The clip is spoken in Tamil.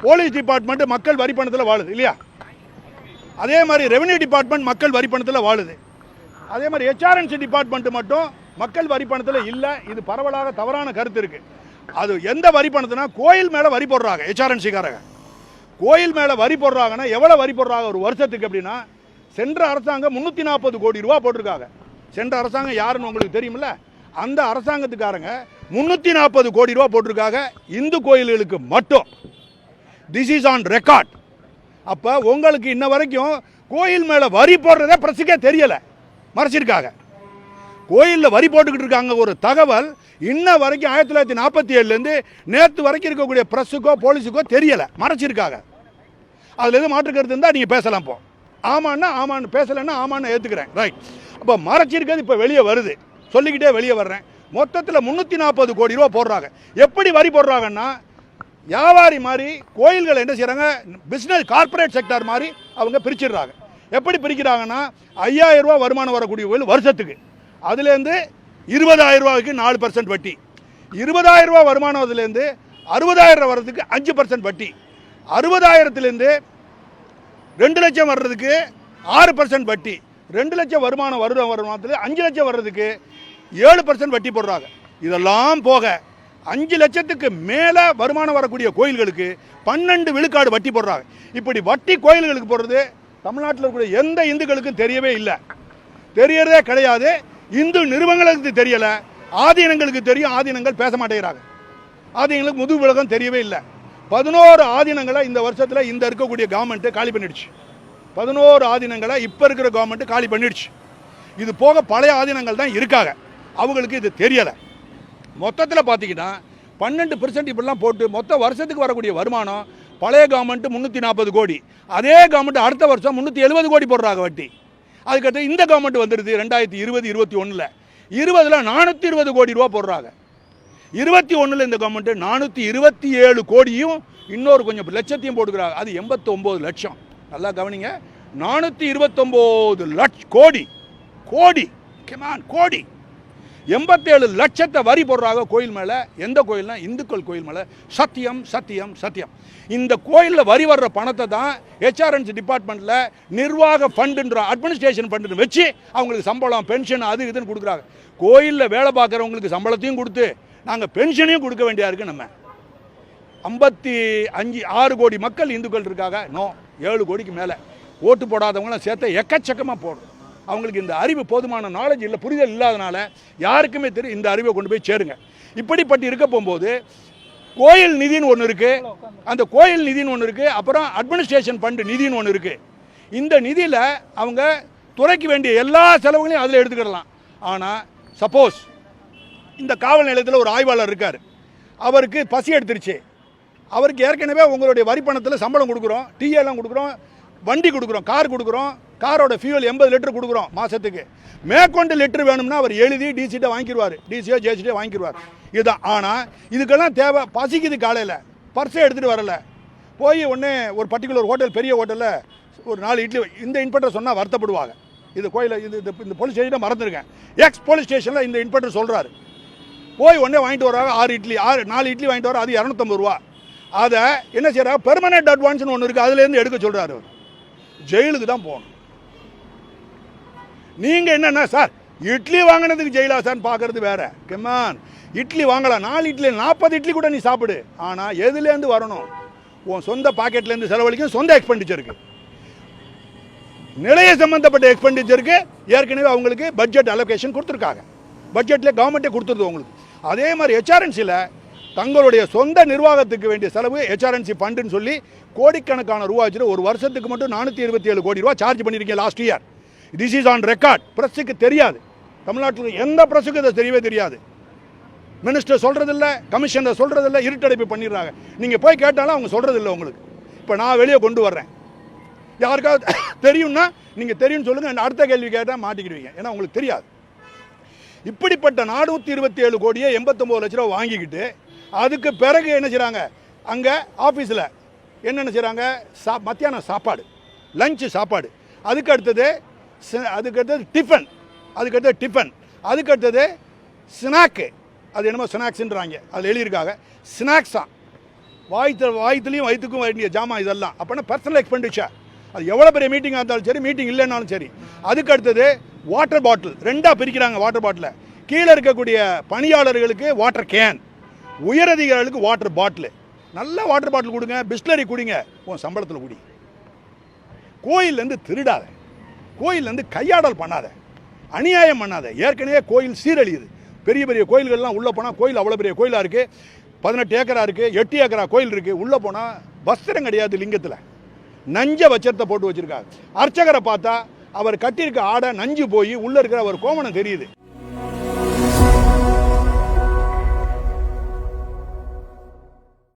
போலீஸ் டிபார்ட்மெண்ட் மக்கள் வரி பணத்தில் வாழுது இல்லையா? அதே மாதிரி ரெவென்யூ டிபார்ட்மெண்ட் மக்கள் வரி பணத்தில் வாழுது. அதே மாதிரி ஹெச்ஆர்என்சி டிபார்ட்மெண்ட் மட்டும் மக்கள் வரி பணத்தில் இல்லை. இது பரவலாக தவறான கருத்து இருக்குது. அது எந்த வரி பணத்துனா கோயில் மேலே வரி போடுறாங்க. ஹெச்ஆர்என்சிக்காரங்க கோயில் மேலே வரி போடுறாங்கன்னா எவ்வளோ வரி போடுறாங்க ஒரு வருஷத்துக்கு அப்படின்னா, சென்ற அரசாங்கம் 340 கோடி ரூபா போட்டிருக்காங்க. சென்ற அரசாங்கம் யாருன்னு உங்களுக்கு தெரியுமில்ல? அந்த அரசாங்கத்துக்காரங்க 340 கோடி ரூபா போட்டிருக்காங்க இந்து கோயில்களுக்கு மட்டும். This is on record. அப்போ உங்களுக்கு இன்ன வரைக்கும் கோயில் மேலே வரி போடுறதே பிரஸுக்கே தெரியலை, மறைச்சிருக்காங்க. கோயிலில் வரி போட்டுக்கிட்டு இருக்காங்க ஒரு தகவல் இன்ன வரைக்கும் 1947லேருந்து நேற்று வரைக்கும் இருக்கக்கூடிய பிரஸுக்கோ போலீஸுக்கோ தெரியலை, மறைச்சிருக்காங்க. அதில் எதுவும் மாற்று கருத்து இருந்தால் நீங்கள் பேசலாம். இப்போ ஆமான்னா ஆமான்னு, பேசலைன்னா ஆமான்னு ஏற்றுக்கிறேன், ரைட். அப்போ மறைச்சிருக்கிறது இப்போ வெளியே வருது, சொல்லிக்கிட்டே வெளியே வர்றேன். மொத்தத்தில் 340 கோடி ரூபா போடுறாங்க. எப்படி வரி போடுறாங்கன்னா, வியாபாரி மாதிரி கோயில்கள் என்ன செய்கிறாங்க, பிஸ்னஸ் கார்பரேட் செக்டார் மாதிரி அவங்க பிரிச்சிடுறாங்க. எப்படி பிரிக்கிறாங்கன்னா, 5000 ரூபா வருமானம் வரக்கூடிய கோயில் வருஷத்துக்கு, அதுலேருந்து 20,000 ரூபாய்க்கு 4% வட்டி, 20,000 ரூபா வருமானம் அதுலேருந்து 60,000 வர்றதுக்கு 5% வட்டி, 60,000லேருந்து 2 லட்சம் வர்றதுக்கு 6% வட்டி, 2 லட்சம் வருமானத்தில் 5 லட்சம் வர்றதுக்கு 7% வட்டி போடுறாங்க. இதெல்லாம் போக 5 லட்சத்துக்கு மேலே வருமானம் வரக்கூடிய கோயில்களுக்கு 12 விழுக்காடு வட்டி போடுறாங்க. இப்படி வட்டி கோயில்களுக்கு போடுறது தமிழ்நாட்டில் இருக்கக்கூடிய எந்த இந்துக்களுக்கும் தெரியவே இல்லை, தெரியறதே கிடையாது. இந்து நிறுவனங்களுக்கு தெரியலை, ஆதீனங்களுக்கு தெரியும், ஆதீனங்கள் பேச மாட்டேங்கிறாங்க. ஆதீனங்களுக்கு முதுகு விலகம் தெரியவே இல்லை. 11 ஆதீனங்களை இந்த வருஷத்தில் இந்த இருக்கக்கூடிய கவர்மெண்ட்டு காலி பண்ணிடுச்சு. 11 ஆதீனங்களை இப்போ இருக்கிற கவர்மெண்ட்டு காலி பண்ணிடுச்சு. இது போக பழைய ஆதீனங்கள் தான் இருக்காங்க, அவங்களுக்கு இது தெரியலை. மொத்தத்தில் பார்த்தீங்கன்னா 12% இப்படிலாம் போட்டு மொத்த வருஷத்துக்கு வரக்கூடிய வருமானம் பழைய கவர்மெண்ட்டு 340 கோடி, அதே கவர்மெண்ட் அடுத்த வருஷம் 370 கோடி போடுறாங்க வட்டி. அதுக்கடுத்து இந்த கவர்மெண்ட் வந்துடுது 2020-21, 20ல் 420 கோடி ரூபா போடுறாங்க. 21ல் இந்த கவர்மெண்ட் 427 கோடியும் இன்னொரு கொஞ்சம் லட்சத்தையும் போட்டுக்கிறாங்க. அது 89 லட்சம். நல்லா கவனிங்க, 429 லட்சம் கோடி, கோடி கமான் கோடி 87 லட்சத்தை வரி போடுறாங்க கோயில் மேலே. எந்த கோயில்னா இந்துக்கள் கோயில் மேலே. சத்தியம் சத்தியம் சத்தியம். இந்த கோயிலில் வரி வர்ற பணத்தை தான் ஹெச்ஆர்என்சி டிபார்ட்மெண்ட்டில் நிர்வாக ஃபண்டுன்ற அட்மினிஸ்ட்ரேஷன் ஃபண்டுன்னு வச்சு அவங்களுக்கு சம்பளம் பென்ஷன் அது இதுன்னு கொடுக்குறாங்க. கோயிலில் வேலை பார்க்குறவங்களுக்கு சம்பளத்தையும் கொடுத்து நாங்கள் பென்ஷனையும் கொடுக்க வேண்டியா இருக்குது. நம்ம 56 கோடி மக்கள் இந்துக்கள் இருக்காங்க. 7 கோடிக்கு மேலே ஓட்டு போடாதவங்களாம் சேர்த்த எக்கச்சக்கமாக போடும். அவங்களுக்கு இந்த அறிவு போதுமான நாலேஜ் இல்லை, புரிதல் இல்லாதனால யாருக்குமே தெரியும். இந்த அறிவை கொண்டு போய் சேருங்க. இப்படிப்பட்டு இருக்க போகும்போது கோயில் நிதின்னு ஒன்று இருக்குது, அந்த கோயில் நிதின்னு ஒன்று இருக்குது, அப்புறம் அட்மினிஸ்ட்ரேஷன் ஃபண்டு நிதின்னு ஒன்று இருக்குது. இந்த நிதியில் அவங்க துறைக்கு வேண்டிய எல்லா செலவுகளையும் அதில் எடுத்துக்கிடலாம். ஆனால் சப்போஸ் இந்த காவல் நிலையத்தில் ஒரு ஆய்வாளர் இருக்கார், அவருக்கு பசி எடுத்துருச்சு, அவருக்கு ஏற்கனவே உங்களுடைய வரி பணத்தில் சம்பளம் கொடுக்குறோம், டீ எல்லாம் கொடுக்குறோம், வண்டி கொடுக்குறோம், கார் கொடுக்குறோம், காரோட ஃபியூல் 80 லிட்டர் கொடுக்குறோம் மாதத்துக்கு, மேற்கொண்டு லிட்டர் வேணும்னா அவர் எழுதி டிசிட்டை வாங்கிடுவார், டிசியோ ஜேசிட்டே வாங்கிடுவார். இதுதான். ஆனால் இதுக்கெல்லாம் தேவை, பசிக்குது, காலையில் பர்ஸை எடுத்துகிட்டு வரல, போய் ஒன்று ஒரு பர்டிகுலர் ஹோட்டல், பெரிய ஹோட்டலில் ஒரு 4 இட்லி, இந்த இன்ஸ்பெக்டர் சொன்னால் வருத்தப்படுவாங்க. இது கோயிலில் இந்த போலீஸ் ஸ்டேஷனை மறந்துருக்கேன், எக்ஸ் போலீஸ் ஸ்டேஷனில் இந்த இன்ஸ்பெக்டர் சொல்கிறாரு, போய் ஒன்றே வாங்கிட்டு வராங்க 4 இட்லி வாங்கிட்டு வர, அது 250 ரூபா. அதை என்ன செய்கிறாங்க, பெர்மனெண்ட் அட்வான்ஸ்னு ஒன்று இருக்குது, அதுலேருந்து எடுக்க சொல்கிறாரு. அவர் ஜெயிலுக்கு தான் போகணும். நீங்கள் என்னென்ன சார் இட்லி வாங்கினதுக்கு ஜெயிலா சார் பார்க்குறது வேற. கமான், இட்லி வாங்கலாம், 4 இட்லி 40 இட்லி கூட நீ சாப்பிடு. ஆனால் எதுலேருந்து வரணும், உன் சொந்த பாக்கெட்லேருந்து செலவழிக்கும், சொந்த எக்ஸ்பெண்டிச்சருக்கு, நிலைய சம்பந்தப்பட்ட எக்ஸ்பெண்டிச்சருக்கு ஏற்கனவே அவங்களுக்கு பட்ஜெட் அலோகேஷன் கொடுத்துருக்காங்க, பட்ஜெட்டில் கவர்மெண்ட்டே கொடுத்துருது உங்களுக்கு. அதே மாதிரி ஹெச்ஆர்என்சியில் தங்களுடைய சொந்த நிர்வாகத்துக்கு வேண்டிய செலவு ஹெச்ஆர்என்சி ஃபண்டுன்னு சொல்லி கோடிக்கணக்கான ரூபா வச்சுட்டு ஒரு வருஷத்துக்கு மட்டும் 427 கோடி ரூபா சார்ஜ் பண்ணியிருக்கீங்க last year. This is on record. பிரஸுக்கு தெரியாது, தமிழ்நாட்டில் எந்த பிரஸுக்கு இதை தெரியவே தெரியாது. மினிஸ்டர் சொல்கிறதில்ல, கமிஷனர் சொல்கிறதில்ல, இருட்டடைப்பு பண்ணிடுறாங்க. நீங்கள் போய் கேட்டாலும் அவங்க சொல்கிறதில்ல உங்களுக்கு. இப்போ நான் வெளியே கொண்டு வர்றேன், யாருக்காவது தெரியும்னா நீங்கள் தெரியும்னு சொல்லுங்கள், அடுத்த கேள்வி கேட்டால் மாட்டிக்கிடுவீங்க, ஏன்னா உங்களுக்கு தெரியாது. இப்படிப்பட்ட 427 கோடியே 89 லட்ச ரூபா வாங்கிக்கிட்டு அதுக்கு பிறகு என்ன செய்கிறாங்க, அங்கே ஆஃபீஸில் என்னென்ன செய்கிறாங்க, மத்தியானம் சாப்பாடு, லஞ்சு சாப்பாடு, அதுக்கு அடுத்தது டிஃபன், அதுக்கு அடுத்தது ஸ்நாக்கு, அது என்னமோ ஸ்நாக்ஸுன்றாங்க, அதில் எழுதியிருக்காங்க ஸ்நாக்ஸா, வாய்த்துலையும் வயிற்றுக்கும் வேண்டிய ஜாமான் இதெல்லாம். அப்போனா பர்சனல் எக்ஸ்பெண்டிச்சர். அது எவ்வளோ பெரிய மீட்டிங்காக இருந்தாலும் சரி, மீட்டிங் இல்லைன்னாலும் சரி. அதுக்கு அடுத்தது வாட்டர் பாட்டில் 2ஆக பிரிக்கிறாங்க. வாட்டர் பாட்டில் கீழே இருக்கக்கூடிய பணியாளர்களுக்கு வாட்டர் கேன், உயரதிகாரிகளுக்கு வாட்டர் பாட்டில். நல்ல வாட்டர் பாட்டில் கொடுங்க, பிஸ்லரி குடிங்க, உன் சம்பளத்தில் குடி. கோயிலேருந்து திருடாத, கோயிலேருந்து கையாடல் பண்ணாத, அநியாயம் பண்ணாத. ஏற்கனவே கோயில் சீரழியுது. பெரிய பெரிய கோயில்கள்லாம் உள்ளே போனால், கோயில் அவ்வளோ பெரிய கோயிலாக இருக்குது, 18 ஏக்கரா இருக்குது, 8 ஏக்கரா கோயில் இருக்குது. உள்ளே போனால் வஸ்திரம் கிடையாது, லிங்கத்தில் நஞ்ச வச்சத்தை போட்டு வச்சுருக்காங்க. அர்ச்சகரை பார்த்தா அவர் கட்டியிருக்க ஆடை நஞ்சு போய் உள்ளே இருக்கிற ஒரு கோமணம் தெரியுது.